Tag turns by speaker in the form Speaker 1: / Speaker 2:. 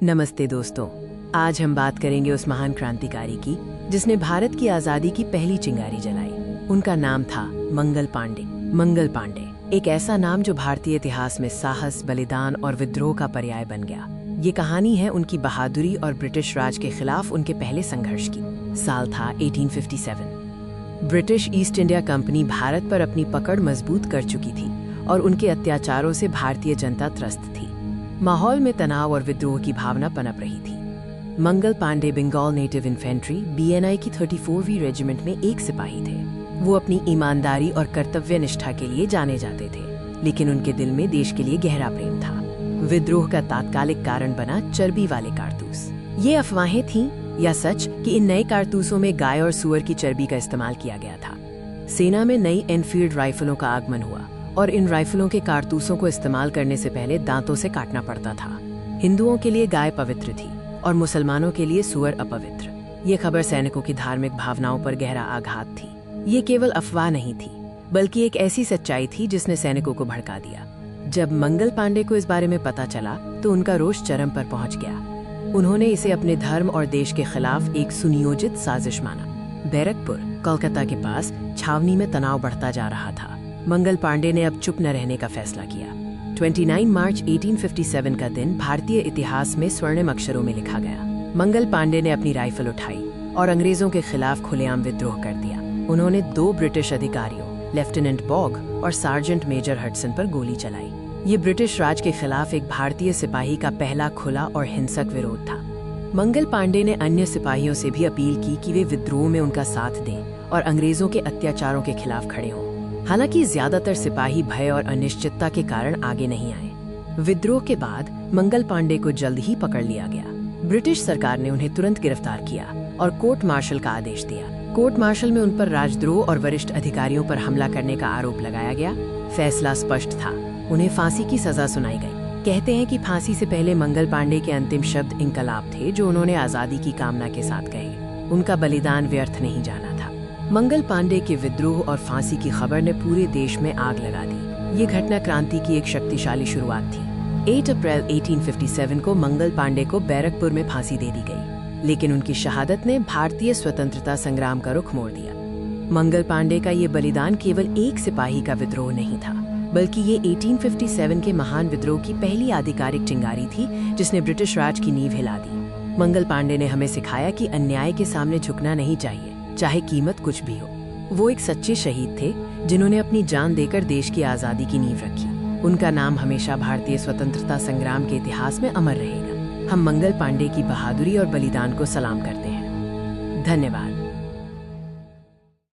Speaker 1: नमस्ते दोस्तों, आज हम बात करेंगे उस महान क्रांतिकारी की जिसने भारत की आज़ादी की पहली चिंगारी जलाई। उनका नाम था मंगल पांडे। मंगल पांडे एक ऐसा नाम जो भारतीय इतिहास में साहस, बलिदान और विद्रोह का पर्याय बन गया। ये कहानी है उनकी बहादुरी और ब्रिटिश राज के खिलाफ उनके पहले संघर्ष की। साल था 1857। British east India company Bharat पर अपनी पकड़ मजबूत कर चुकी थी और उनके अत्याचारों से भारतीय जनता त्रस्त थी। माहौल में तनाव और विद्रोह की भावना पनप रही थी। Mangal Pandey Bengal native infantry BNI की 34वीं रेजिमेंट में एक सिपाही थे। वो अपनी ईमानदारी और कर्तव्य निष्ठा के लिए जाने जाते थे, लेकिन उनके दिल में देश के लिए गहरा प्रेम था। विद्रोह का तात्कालिक कारण बना चर्बी वाले कारतूस। ये अफवाहें थीं या सच कि इन नए कारतूसों में गाय और सुअर की चर्बी का इस्तेमाल किया गया था। सेना में नई एनफील्ड राइफलों का आगमन हुआ और इन राइफलों के कारतूसों को इस्तेमाल करने से पहले दांतों से काटना पड़ता था। हिंदुओं के लिए गाय पवित्र थी और मुसलमानों के लिए सुअर अपवित्र। ये खबर सैनिकों की धार्मिक भावनाओं पर गहरा आघात थी। ये केवल अफवाह नहीं थी, बल्कि एक ऐसी सच्चाई थी जिसने सैनिकों को भड़का दिया। जब मंगल पांडे को इस बारे में पता चला तो उनका रोष चरम पर पहुंच गया। उन्होंने इसे अपने धर्म और देश के खिलाफ एक सुनियोजित साजिश माना। बैरकपुर, कोलकाता के पास छावनी में तनाव बढ़ता जा रहा था। मंगल पांडे ने अब चुप न रहने का फैसला किया। 29 मार्च 1857 का दिन भारतीय इतिहास में स्वर्णिम अक्षरों में लिखा गया। मंगल पांडे ने अपनी राइफल उठाई और अंग्रेजों के खिलाफ खुलेआम विद्रोह कर दिया। उन्होंने 2 ब्रिटिश अधिकारियों, लेफ्टिनेंट बॉग और सार्जेंट मेजर हडसन पर गोली चलाई। ये ब्रिटिश राज के खिलाफ एक भारतीय सिपाही का पहला खुला और हिंसक विरोध था। मंगल पांडे ने अन्य सिपाहियों से भी अपील की कि वे विद्रोह में उनका साथ दें और अंग्रेजों के अत्याचारों के खिलाफ खड़े हों। हालांकि ज्यादातर सिपाही भय और अनिश्चितता के कारण आगे नहीं आए। विद्रोह के बाद मंगल पांडे को जल्द ही पकड़ लिया गया। ब्रिटिश सरकार ने उन्हें तुरंत गिरफ्तार किया और कोर्ट मार्शल का आदेश दिया। कोर्ट मार्शल में उन पर राजद्रोह और वरिष्ठ अधिकारियों पर हमला करने का आरोप लगाया गया। फैसला स्पष्ट था, उन्हें फांसी की सजा सुनाई गई। कहते हैं कि फांसी से पहले मंगल पांडे के अंतिम शब्द इनकलाब थे, जो उन्होंने आजादी की कामना के साथ कहे। उनका बलिदान व्यर्थ नहीं जाना था। मंगल पांडे के विद्रोह और फांसी की खबर ने पूरे देश में आग लगा दी। ये घटना क्रांति की एक शक्तिशाली शुरुआत थी। 8 अप्रैल 1857 को मंगल पांडे को बैरकपुर में फांसी दे दी गई, लेकिन उनकी शहादत ने भारतीय स्वतंत्रता संग्राम का रुख मोड़ दिया। मंगल पांडे का ये बलिदान केवल एक सिपाही का विद्रोह नहीं था, बल्कि ये 1857 के महान विद्रोह की पहली आधिकारिक चिंगारी थी जिसने ब्रिटिश राज की नींव हिला दी। मंगल पांडे ने हमें सिखाया कि अन्याय के सामने झुकना नहीं चाहिए, चाहे कीमत कुछ भी हो। वो एक सच्चे शहीद थे जिन्होंने अपनी जान देकर देश की आज़ादी की नींव रखी। उनका नाम हमेशा भारतीय स्वतंत्रता संग्राम के इतिहास में अमर रहेगा। हम मंगल पांडे की बहादुरी और बलिदान को सलाम करते हैं। धन्यवाद।